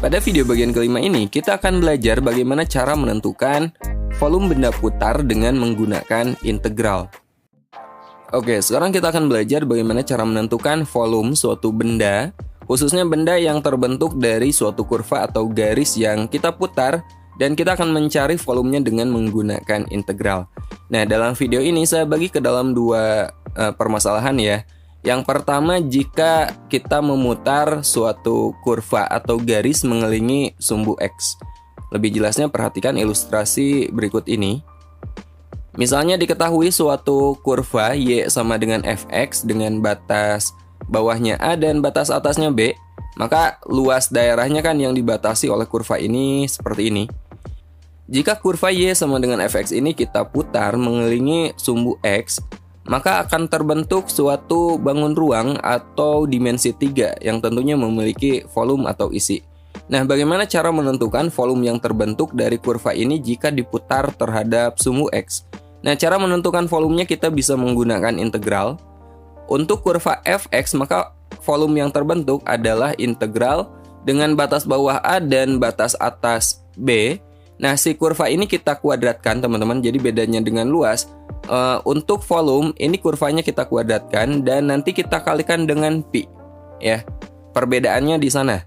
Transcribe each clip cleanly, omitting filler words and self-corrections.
Pada video bagian kelima ini, kita akan belajar bagaimana cara menentukan volume benda putar dengan menggunakan integral. Oke, sekarang kita akan belajar bagaimana cara menentukan volume suatu benda, khususnya benda yang terbentuk dari suatu kurva atau garis yang kita putar, dan kita akan mencari volumenya dengan menggunakan integral. Nah, dalam video ini saya bagi ke dalam dua permasalahan ya. Yang pertama, jika kita memutar suatu kurva atau garis mengelilingi sumbu X. Lebih jelasnya perhatikan ilustrasi berikut ini. Misalnya diketahui suatu kurva Y sama dengan Fx dengan batas bawahnya A dan batas atasnya B, maka luas daerahnya kan yang dibatasi oleh kurva ini seperti ini. Jika kurva Y sama dengan Fx ini kita putar mengelilingi sumbu X, maka akan terbentuk suatu bangun ruang atau dimensi 3 yang tentunya memiliki volume atau isi. Nah, bagaimana cara menentukan volume yang terbentuk dari kurva ini jika diputar terhadap sumbu X? Nah, cara menentukan volumenya kita bisa menggunakan integral. Untuk kurva Fx, maka volume yang terbentuk adalah integral dengan batas bawah A dan batas atas B. Nah, si kurva ini kita kuadratkan, teman-teman. Jadi bedanya dengan luas. Untuk volume ini kurvanya kita kuadratkan dan nanti kita kalikan dengan pi, ya. Perbedaannya di sana.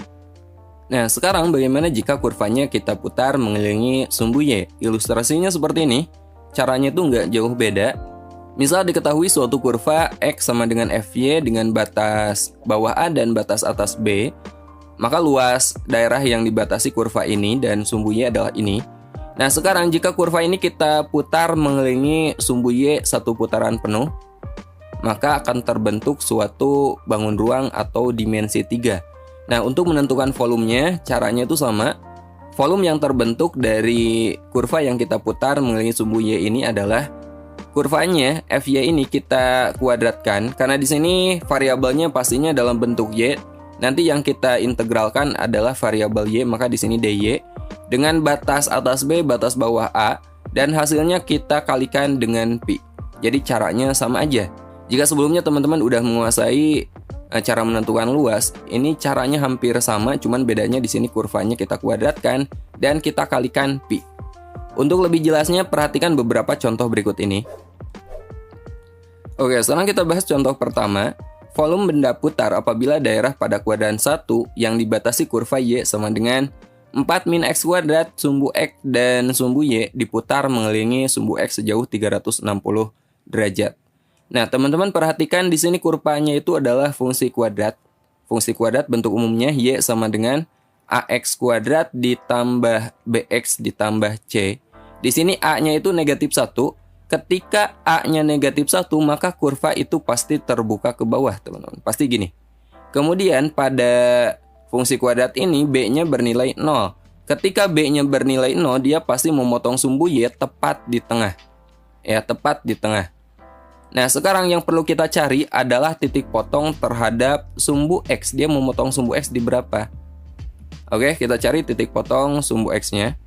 Nah, sekarang bagaimana jika kurvanya kita putar mengelilingi sumbu Y? Ilustrasinya seperti ini. Caranya itu nggak jauh beda. Misal diketahui suatu kurva X sama dengan Fy dengan batas bawah A dan batas atas B, maka luas daerah yang dibatasi kurva ini dan sumbu Y adalah ini. Nah, sekarang jika kurva ini kita putar mengelilingi sumbu Y satu putaran penuh, maka akan terbentuk suatu bangun ruang atau dimensi 3. Nah, untuk menentukan volumenya, caranya itu sama. Volume yang terbentuk dari kurva yang kita putar mengelilingi sumbu Y ini adalah kurvanya Fy ini kita kuadratkan, karena di sini variabelnya pastinya dalam bentuk Y. Nanti yang kita integralkan adalah variabel Y, maka di sini dy dengan batas atas B, batas bawah A, dan hasilnya kita kalikan dengan pi. Jadi caranya sama aja. Jika sebelumnya teman-teman udah menguasai cara menentukan luas, ini caranya hampir sama, cuman bedanya di sini kurvanya kita kuadratkan dan kita kalikan pi. Untuk lebih jelasnya perhatikan beberapa contoh berikut ini. Oke, sekarang kita bahas contoh pertama. Volume benda putar apabila daerah pada kuadran 1 yang dibatasi kurva Y sama dengan 4 min X kuadrat, sumbu X dan sumbu Y diputar mengelilingi sumbu X sejauh 360 derajat. Nah, teman-teman perhatikan di sini kurvanya itu adalah fungsi kuadrat. Fungsi kuadrat bentuk umumnya Y sama dengan AX kuadrat ditambah BX ditambah C. Di sini A-nya itu negatif 1. Ketika A-nya negatif 1, maka kurva itu pasti terbuka ke bawah, teman-teman. Pasti gini. Kemudian pada fungsi kuadrat ini B-nya bernilai 0. Ketika B-nya bernilai 0, dia pasti memotong sumbu Y tepat di tengah. Ya, tepat di tengah. Nah, sekarang yang perlu kita cari adalah titik potong terhadap sumbu X. Dia memotong sumbu X di berapa? Oke, kita cari titik potong sumbu X-nya.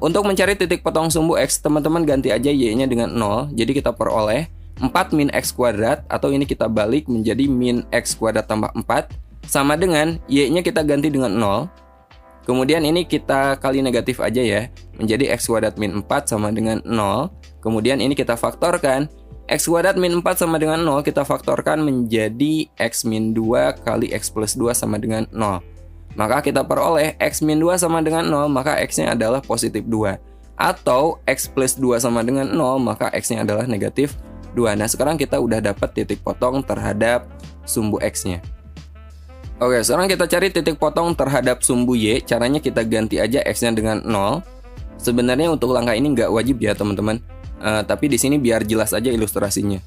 Untuk mencari titik potong sumbu X, teman-teman ganti aja Y-nya dengan 0. Jadi kita peroleh 4 min X kuadrat, atau ini kita balik menjadi min X kuadrat tambah 4, sama dengan Y-nya kita ganti dengan 0. Kemudian ini kita kali negatif aja ya, menjadi X kuadrat min 4 sama dengan 0. Kemudian ini kita faktorkan. X kuadrat min 4 sama dengan 0 kita faktorkan menjadi X min 2 kali X plus 2 sama dengan 0. Maka kita peroleh X min 2 sama dengan 0, maka X-nya adalah positif 2. Atau X plus 2 sama dengan 0, maka X-nya adalah negatif 2. Nah, sekarang kita udah dapat titik potong terhadap sumbu X-nya. Oke, sekarang kita cari titik potong terhadap sumbu Y. Caranya kita ganti aja X-nya dengan 0. Sebenarnya untuk langkah ini nggak wajib ya, teman-teman. Tapi di sini biar jelas aja ilustrasinya.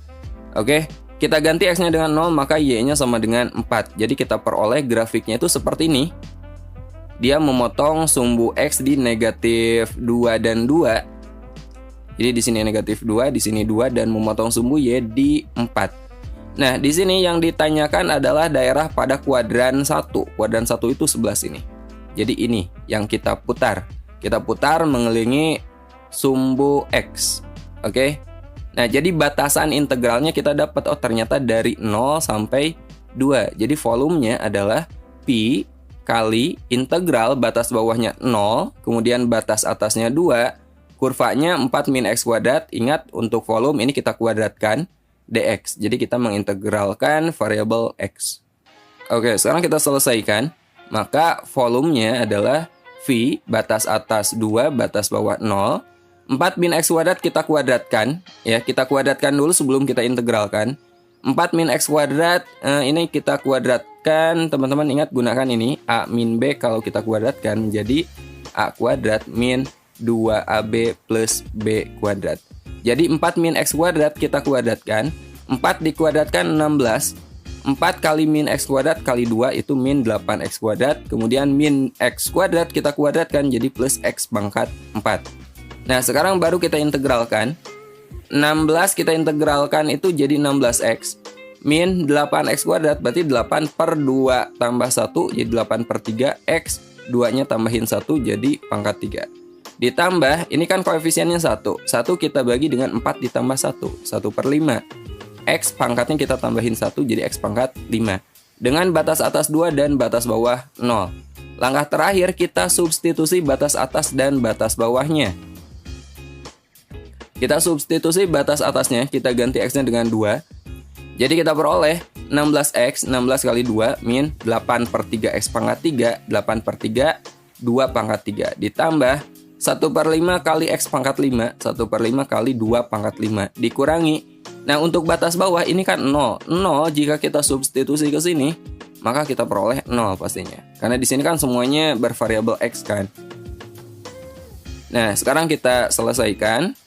Oke, kita ganti X-nya dengan 0, maka Y-nya sama dengan 4. Jadi kita peroleh grafiknya itu seperti ini. Dia memotong sumbu X di negatif 2 dan 2. Jadi di sini negatif 2, di sini 2, dan memotong sumbu Y di 4. Nah, di sini yang ditanyakan adalah daerah pada kuadran 1. Kuadran 1 itu sebelah sini. Jadi ini yang kita putar. Kita putar mengelilingi sumbu X. Oke. Nah, jadi batasan integralnya kita dapat, oh ternyata dari 0 sampai 2. Jadi volumenya adalah pi kali integral batas bawahnya 0, kemudian batas atasnya 2, kurvanya 4 min X kuadrat. Ingat, untuk volume ini kita kuadratkan, dx. Jadi kita mengintegralkan variabel X. Oke, sekarang kita selesaikan. Maka volumenya adalah V, batas atas 2, batas bawah 0. 4 min X kuadrat kita kuadratkan. Ya, kita kuadratkan dulu sebelum kita integralkan. 4 min X kuadrat, ini kita kuadratkan. Teman-teman ingat, gunakan ini. A min B kalau kita kuadratkan menjadi A kuadrat min 2AB plus B kuadrat. Jadi 4 min X kuadrat kita kuadratkan. 4 dikuadratkan 16. 4 kali min X kuadrat kali 2 itu min 8X kuadrat. Kemudian min X kuadrat kita kuadratkan jadi plus X pangkat 4. Nah, sekarang baru kita integralkan. 16 kita integralkan itu jadi 16X. Min 8X kuadrat berarti 8 per 2 tambah 1 jadi 8 per 3. X 2-nya tambahin 1 jadi pangkat 3. Ditambah, ini kan koefisiennya 1. 1 kita bagi dengan 4 ditambah 1. 1 per 5. X pangkatnya kita tambahin 1 jadi X pangkat 5. Dengan batas atas 2 dan batas bawah 0. Langkah terakhir kita substitusi batas atas dan batas bawahnya. Kita substitusi batas atasnya, kita ganti X-nya dengan 2. Jadi kita peroleh 16X, 16 kali 2 min 8 per 3X pangkat 3. 8 per 3, 2 pangkat 3. Ditambah 1 per 5 kali X pangkat 5. 1 per 5 kali 2 pangkat 5. Dikurangi. Nah, untuk batas bawah ini kan 0. 0 jika kita substitusi ke sini, maka kita peroleh 0 pastinya. Karena di sini kan semuanya bervariabel X kan. Nah, sekarang kita selesaikan.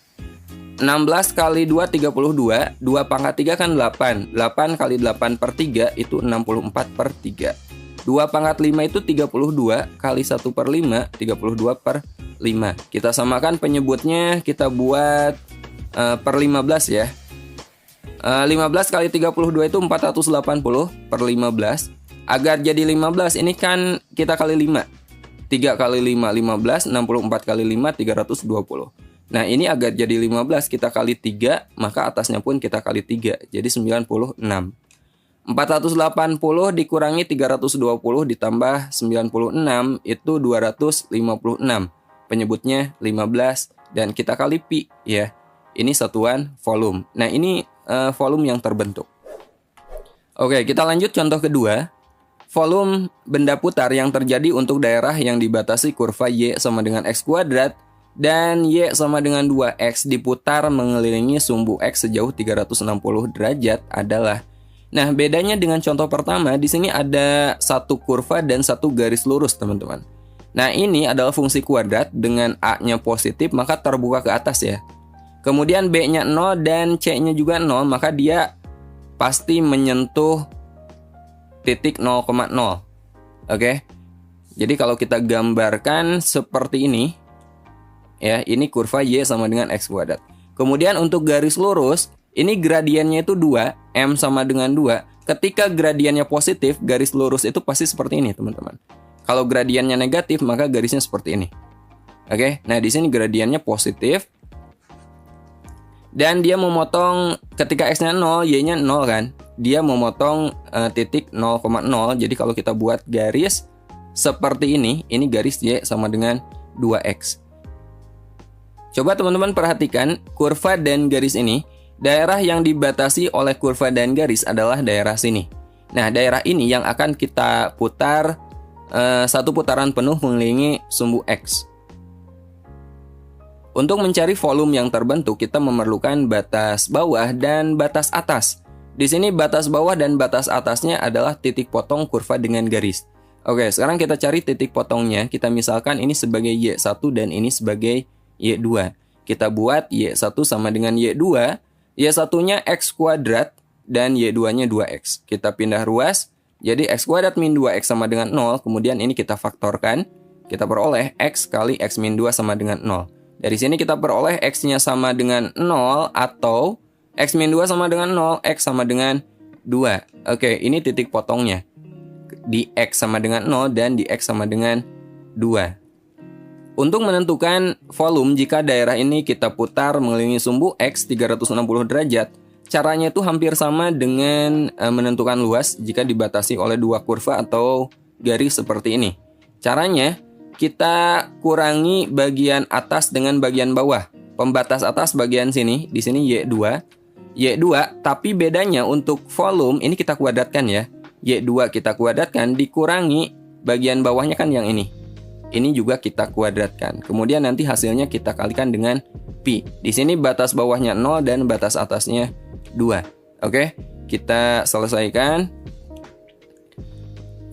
16 kali 2, 32. 2 pangkat 3 kan 8. 8 kali 8 per 3 itu 64 per 3. 2 pangkat 5 itu 32. Kali 1 per 5, 32 per 5. Kita samakan penyebutnya, kita buat per 15 ya. 15 kali 32 itu 480 per 15. Agar jadi 15, ini kan kita kali 5. 3 kali 5, 15. 64 kali 5, 320. Nah, ini agar jadi 15, kita kali 3, maka atasnya pun kita kali 3. Jadi 96. 480 dikurangi 320 ditambah 96 itu 256. Penyebutnya 15 dan kita kali pi ya. Ini satuan volume. Nah, ini volume yang terbentuk. Oke, kita lanjut contoh kedua. Volume benda putar yang terjadi untuk daerah yang dibatasi kurva Y sama dengan X kuadrat dan Y sama dengan 2X diputar mengelilingi sumbu X sejauh 360 derajat adalah. Nah, bedanya dengan contoh pertama, di sini ada satu kurva dan satu garis lurus, teman-teman. Nah, ini adalah fungsi kuadrat dengan A-nya positif, maka terbuka ke atas ya. Kemudian B-nya 0 dan C-nya juga 0, maka dia pasti menyentuh titik 0,0. Oke. Jadi kalau kita gambarkan seperti ini, ya, ini kurva Y sama dengan X kuadrat. Kemudian untuk garis lurus, ini gradiennya itu 2, M sama dengan 2. Ketika gradiennya positif, garis lurus itu pasti seperti ini, teman-teman. Kalau gradiennya negatif, maka garisnya seperti ini. Oke, nah di sini gradiennya positif. Dan dia memotong ketika X-nya 0, Y-nya 0 kan. Dia memotong titik 0,0. Jadi kalau kita buat garis seperti ini garis Y sama dengan 2X. Coba teman-teman perhatikan kurva dan garis ini. Daerah yang dibatasi oleh kurva dan garis adalah daerah sini. Nah, daerah ini yang akan kita putar satu putaran penuh mengelilingi sumbu X. Untuk mencari volume yang terbentuk, kita memerlukan batas bawah dan batas atas. Di sini batas bawah dan batas atasnya adalah titik potong kurva dengan garis. Oke, sekarang kita cari titik potongnya. Kita misalkan ini sebagai Y1 dan ini sebagai Y2. Kita buat Y1 sama dengan Y2. Y1-nya X kuadrat dan Y2-nya 2X. Kita pindah ruas. Jadi X kuadrat min 2X sama dengan 0. Kemudian ini kita faktorkan. Kita peroleh X kali X min 2 sama dengan 0. Dari sini kita peroleh X-nya sama dengan 0 atau X min 2 sama dengan 0, X sama dengan 2. Oke, ini titik potongnya. Di X sama dengan 0 dan di X sama dengan 2. Untuk menentukan volume jika daerah ini kita putar mengelilingi sumbu X 360 derajat, caranya itu hampir sama dengan menentukan luas jika dibatasi oleh dua kurva atau garis seperti ini. Caranya, kita kurangi bagian atas dengan bagian bawah. Pembatas atas bagian sini, di sini Y2. Y2, tapi bedanya untuk volume, ini kita kuadratkan ya. Y2 kita kuadratkan, dikurangi bagian bawahnya kan yang ini. Ini juga kita kuadratkan. Kemudian nanti hasilnya kita kalikan dengan Pi. Di sini batas bawahnya 0 dan batas atasnya 2. Oke, kita selesaikan.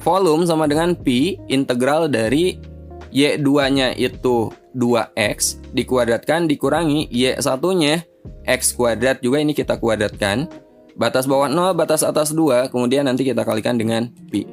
Volume sama dengan Pi, integral dari Y2-nya itu 2X dikuadratkan dikurangi Y1-nya X kuadrat juga ini kita kuadratkan. Batas bawah 0, batas atas 2, kemudian nanti kita kalikan dengan Pi.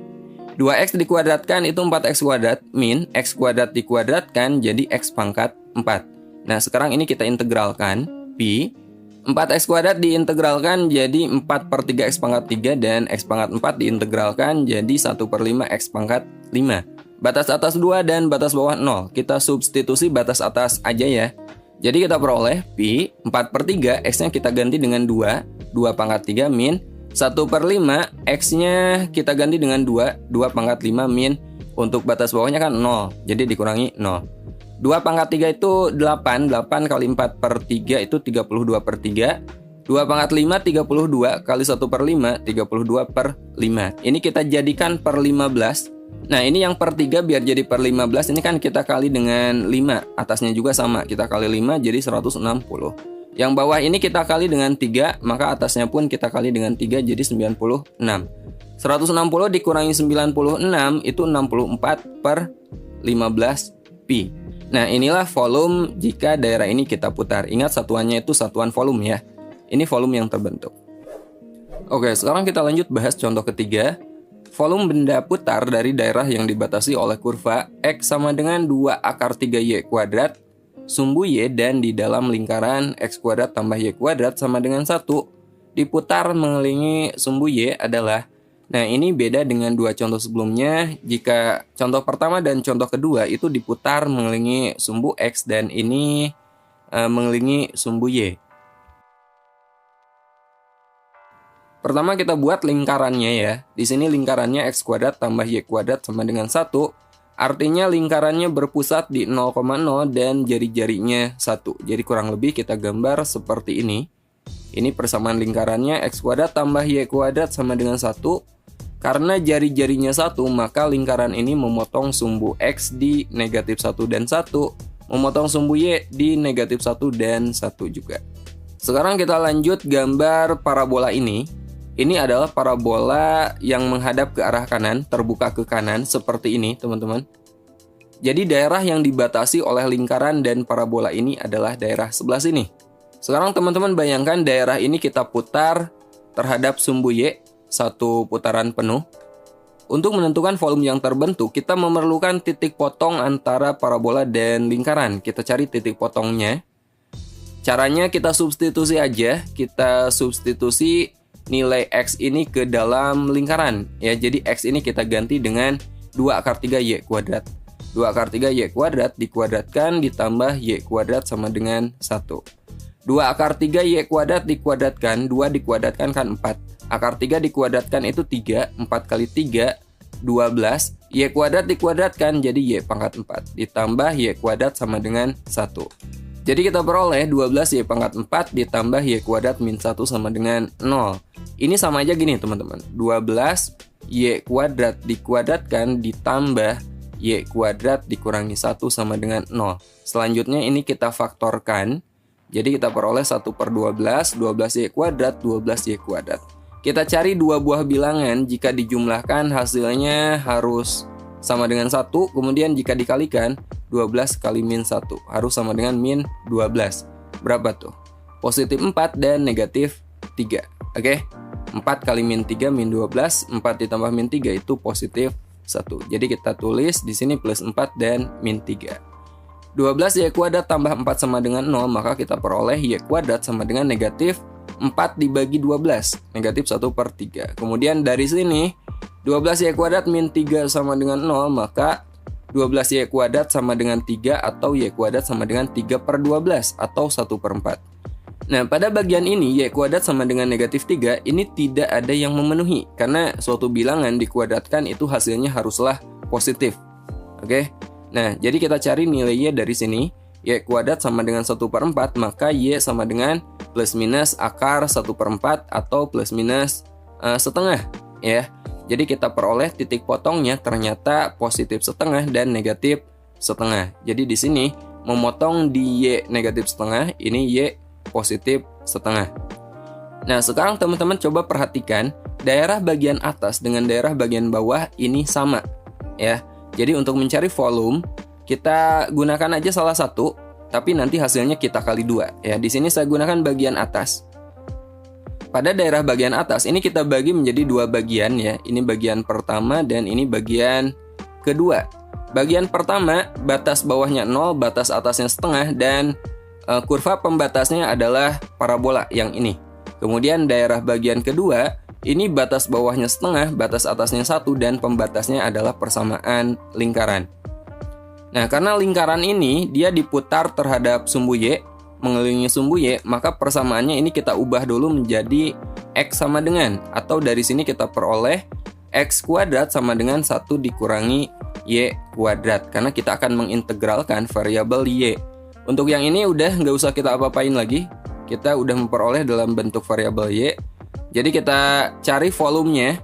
2X dikuadratkan itu 4X kuadrat min X kuadrat dikuadratkan jadi X pangkat 4. Nah sekarang ini kita integralkan Pi. 4X kuadrat diintegralkan jadi 4/3X pangkat 3 dan X pangkat 4 diintegralkan jadi 1/5 X pangkat 5. Batas atas 2 dan batas bawah 0. Kita substitusi batas atas aja ya. Jadi kita peroleh Pi 4/3 X-nya kita ganti dengan 2. 2 pangkat 3 min 1/5 X-nya kita ganti dengan 2. 2 pangkat 5 min. Untuk batas bawahnya kan 0. Jadi dikurangi 0. 2 pangkat 3 itu 8. 8 kali 4/3 itu 32/3. 2 pangkat 5 32 kali 1/5 32/5. Ini kita jadikan per 15. Nah ini yang per 3 biar jadi per 15 ini kan kita kali dengan 5. Atasnya juga sama, kita kali 5 jadi 160. Yang bawah ini kita kali dengan 3, maka atasnya pun kita kali dengan 3 jadi 96. 160 dikurangi 96 itu 64/15 Pi. Nah inilah volume jika daerah ini kita putar. Ingat satuannya itu satuan volume ya. Ini volume yang terbentuk. Oke, sekarang kita lanjut bahas contoh ketiga. Volume benda putar dari daerah yang dibatasi oleh kurva X sama dengan 2/3Y kuadrat, sumbu Y dan di dalam lingkaran X kuadrat tambah Y kuadrat sama dengan 1, diputar mengelilingi sumbu Y adalah. Nah ini beda dengan dua contoh sebelumnya. Jika contoh pertama dan contoh kedua itu diputar mengelilingi sumbu X dan ini mengelilingi sumbu Y. Pertama kita buat lingkarannya ya. Di sini lingkarannya X kuadrat tambah Y kuadrat sama dengan 1. Artinya lingkarannya berpusat di 0,0 dan jari-jarinya 1. Jadi kurang lebih kita gambar seperti ini. Ini persamaan lingkarannya X kuadrat tambah Y kuadrat sama dengan 1. Karena jari-jarinya 1, maka lingkaran ini memotong sumbu X di negatif 1 dan 1. Memotong sumbu Y di negatif 1 dan 1 juga. Sekarang kita lanjut gambar parabola ini. Ini adalah parabola yang menghadap ke arah kanan, terbuka ke kanan seperti ini, teman-teman. Jadi daerah yang dibatasi oleh lingkaran dan parabola ini adalah daerah sebelah sini. Sekarang teman-teman bayangkan daerah ini kita putar terhadap sumbu Y, satu putaran penuh. Untuk menentukan volume yang terbentuk, kita memerlukan titik potong antara parabola dan lingkaran. Kita cari titik potongnya. Caranya kita substitusi aja, kita substitusi nilai X ini ke dalam lingkaran ya. Jadi X ini kita ganti dengan 2/3Y kuadrat. 2/3Y kuadrat dikuadratkan ditambah Y kuadrat sama dengan 1. 2/3Y kuadrat dikuadratkan, 2 dikuadratkan kan 4. Akar 3 dikuadratkan itu 3, 4 kali 3 12. Y kuadrat dikuadratkan jadi Y pangkat 4 ditambah Y kuadrat sama dengan 1. Jadi kita peroleh 12Y pangkat 4 ditambah Y kuadrat min 1 sama dengan 0. Ini sama aja gini teman-teman. 12Y kuadrat dikuadratkan ditambah Y kuadrat dikurangi 1 sama dengan 0. Selanjutnya ini kita faktorkan. Jadi kita peroleh 1/12, 12Y kuadrat, 12Y kuadrat. Kita cari dua buah bilangan. Jika dijumlahkan hasilnya harus sama dengan 1. Kemudian jika dikalikan 12 kali min 1 harus sama dengan min 12. Berapa tuh? Positif 4 dan negatif 3. Oke? 4 kali min 3 min 12. 4 ditambah min 3 itu positif 1. Jadi kita tulis di sini plus 4 dan min 3. 12Y kuadrat tambah 4 sama dengan 0. Maka kita peroleh Y kuadrat sama dengan negatif 4 dibagi 12. Negatif 1/3. Kemudian dari sini 12Y kuadrat min 3 sama dengan 0. Maka 12Y kuadrat sama dengan 3 atau Y kuadrat sama dengan 3/12 atau 1/4. Nah, pada bagian ini y kuadrat sama dengan negatif 3 ini tidak ada yang memenuhi. Karena suatu bilangan dikuadratkan itu hasilnya haruslah positif. Oke. Nah, jadi kita cari nilai y dari sini. Y kuadrat sama dengan 1/4, maka y sama dengan plus minus akar 1/4 atau plus minus setengah. Ya. Jadi kita peroleh titik potongnya ternyata positif setengah dan negatif setengah. Jadi di sini memotong di y negatif setengah, ini y positif setengah. Nah, sekarang teman-teman coba perhatikan daerah bagian atas dengan daerah bagian bawah ini sama, ya. Jadi untuk mencari volume kita gunakan aja salah satu, tapi nanti hasilnya kita kali 2, ya. Di sini saya gunakan bagian atas. Pada daerah bagian atas ini kita bagi menjadi 2 bagian, ya. Ini bagian pertama dan ini bagian kedua. Bagian pertama batas bawahnya 0, batas atasnya setengah, dan kurva pembatasnya adalah parabola yang ini. Kemudian daerah bagian kedua, ini batas bawahnya setengah, batas atasnya 1, dan pembatasnya adalah persamaan lingkaran. Nah, karena lingkaran ini dia diputar terhadap sumbu Y, mengelilingi sumbu Y, maka persamaannya ini kita ubah dulu menjadi X sama dengan, atau dari sini kita peroleh X kuadrat sama dengan 1 dikurangi Y kuadrat, karena kita akan mengintegralkan variabel Y. Untuk yang ini udah nggak usah kita apa-apain lagi. Kita udah memperoleh dalam bentuk variabel Y. Jadi kita cari volumenya.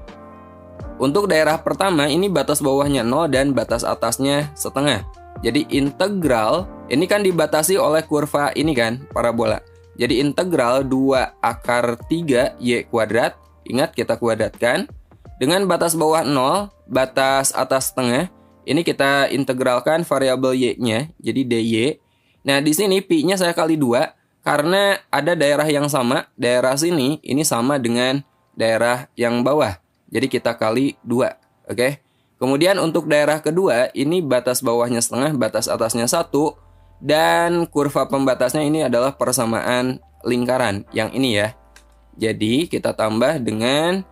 Untuk daerah pertama ini batas bawahnya 0 dan batas atasnya setengah. Jadi integral ini kan dibatasi oleh kurva ini kan, parabola. Jadi integral 2 akar 3 Y kuadrat. Ingat kita kuadratkan. Dengan batas bawah 0, batas atas setengah. Ini kita integralkan variabel Y-nya. Jadi dy. Nah, di sini pi-nya saya kali 2 karena ada daerah yang sama, daerah sini ini sama dengan daerah yang bawah. Jadi kita kali 2, oke? Kemudian untuk daerah kedua, ini batas bawahnya setengah, batas atasnya 1, dan kurva pembatasnya ini adalah persamaan lingkaran yang ini ya. Jadi kita tambah dengan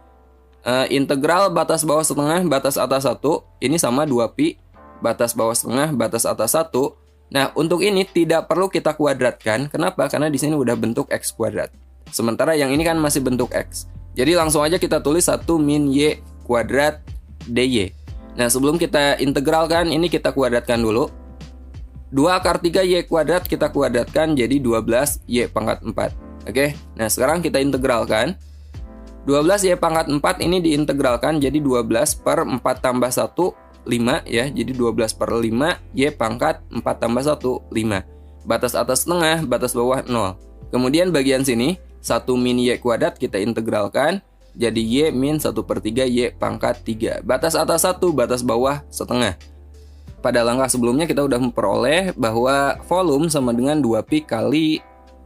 integral batas bawah setengah, batas atas 1, ini sama 2pi, batas bawah setengah, batas atas 1. Nah, untuk ini tidak perlu kita kuadratkan. Kenapa? Karena di sini udah bentuk X kuadrat. Sementara yang ini kan masih bentuk X. Jadi langsung aja kita tulis 1 min Y kuadrat dy. Nah, sebelum kita integralkan, ini kita kuadratkan dulu. 2 akar 3 Y kuadrat kita kuadratkan jadi 12 Y pangkat 4. Oke, nah sekarang kita integralkan. 12 Y pangkat 4 ini diintegralkan jadi 12 per 4 tambah 1, 5 ya, jadi 12 per 5 Y pangkat 4 tambah 1, 5. Batas atas setengah, batas bawah 0. Kemudian bagian sini 1 min Y kuadrat kita integralkan jadi Y min 1/3 Y pangkat 3. Batas atas 1, batas bawah setengah. Pada langkah sebelumnya kita udah memperoleh bahwa volume sama dengan 2pi kali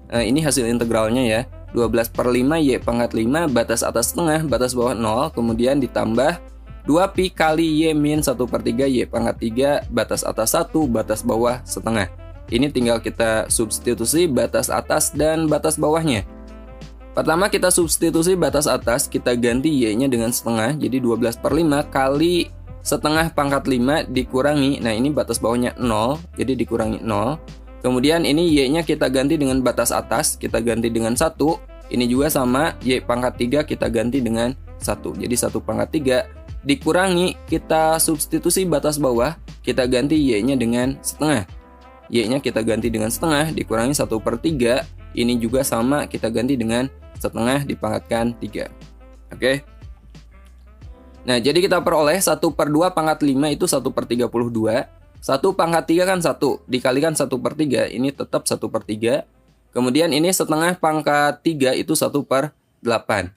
ini hasil integralnya ya, 12 per 5 Y pangkat 5, batas atas setengah, batas bawah 0, kemudian ditambah 2pi kali Y min 1/3 Y pangkat 3, batas atas 1, batas bawah setengah. Ini tinggal kita substitusi batas atas dan batas bawahnya. Pertama kita substitusi batas atas, kita ganti Y-nya dengan setengah, jadi 12 per 5 kali setengah pangkat 5 dikurangi, nah ini batas bawahnya 0, jadi dikurangi 0. Kemudian ini Y-nya kita ganti dengan batas atas, kita ganti dengan 1. Ini juga sama, Y pangkat 3 kita ganti dengan 1, jadi 1 pangkat 3. Dikurangi, kita substitusi batas bawah, kita ganti Y-nya dengan setengah. Y-nya kita ganti dengan setengah, dikurangi 1/3. Ini juga sama, kita ganti dengan setengah dipangkatkan 3. Oke. Nah, jadi kita peroleh 1/2 pangkat 5 itu 1/32. 1 pangkat 3 kan 1, dikalikan 1/3, ini tetap 1/3. Kemudian ini setengah pangkat 3 itu 1/8.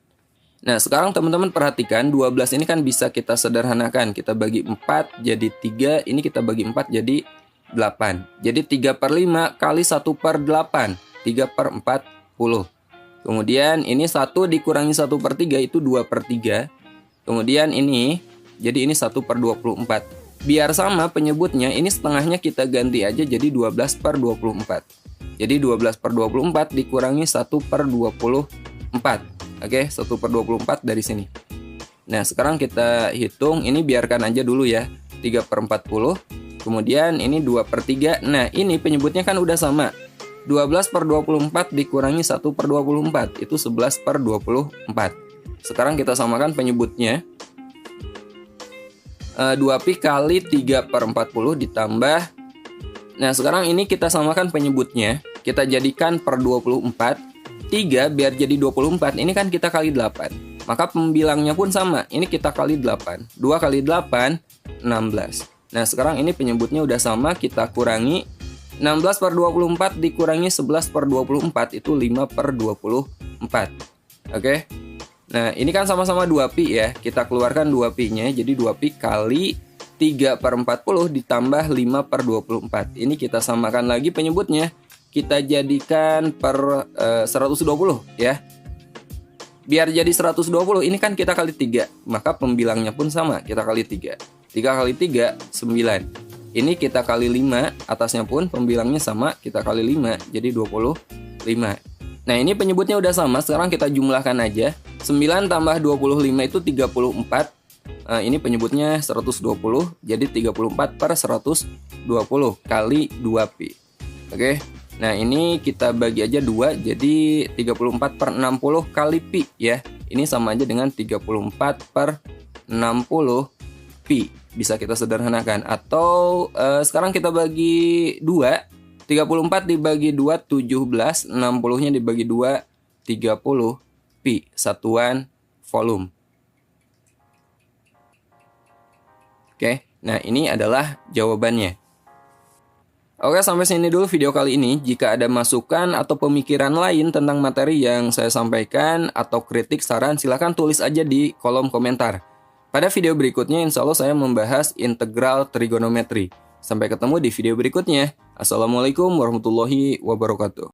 Nah, sekarang teman-teman perhatikan 12 ini kan bisa kita sederhanakan. Kita bagi 4 jadi 3, ini kita bagi 4 jadi 8. Jadi 3/5 kali 1/8, 3/40. Kemudian ini 1 dikurangi 1/3 itu 2/3. Kemudian ini, jadi ini 1/24. Biar sama penyebutnya, ini setengahnya kita ganti aja jadi 12/24. Jadi 12/24 dikurangi 1/24. Oke, 1/24 dari sini. Nah, sekarang kita hitung, ini biarkan aja dulu ya, 3/40. Kemudian ini 2/3. Nah, ini penyebutnya kan udah sama. 12/24 dikurangi 1/24, itu 11/24. Sekarang kita samakan penyebutnya. 2pi kali 3/40 ditambah. Nah, sekarang ini kita samakan penyebutnya. Kita jadikan per 24. 3 biar jadi 24, ini kan kita kali 8. Maka pembilangnya pun sama. Ini kita kali 8. 2 kali 8, 16. Nah, sekarang ini penyebutnya udah sama. Kita kurangi. 16/24 dikurangi 11/24, itu 5/24. Oke. Nah, ini kan sama-sama 2pi ya. Kita keluarkan 2pi-nya. Jadi 2pi kali 3/40 ditambah 5/24. Ini kita samakan lagi penyebutnya. Kita jadikan per 120 ya. Biar jadi 120, ini kan kita kali 3. Maka pembilangnya pun sama. Kita kali 3. 3 kali 3, 9. Ini kita kali 5. Atasnya pun pembilangnya sama. Kita kali 5. Jadi 25. Nah, ini penyebutnya udah sama. Sekarang kita jumlahkan aja. 9 tambah 25 itu 34. Ini penyebutnya 120. Jadi 34/120 kali 2pi. Oke. Nah, ini kita bagi aja 2. Jadi 34/60 kali pi ya. Ini sama aja dengan 34/60 pi. Bisa kita sederhanakan. Atau sekarang kita bagi 2. 34 dibagi 2, 17. 60-nya dibagi 2, 30 pi. Satuan volume. Oke, nah ini adalah jawabannya. Oke, sampai sini dulu video kali ini. Jika ada masukan atau pemikiran lain tentang materi yang saya sampaikan atau kritik saran, silahkan tulis aja di kolom komentar. Pada video berikutnya, insya Allah saya membahas integral trigonometri. Sampai ketemu di video berikutnya. Assalamualaikum warahmatullahi wabarakatuh.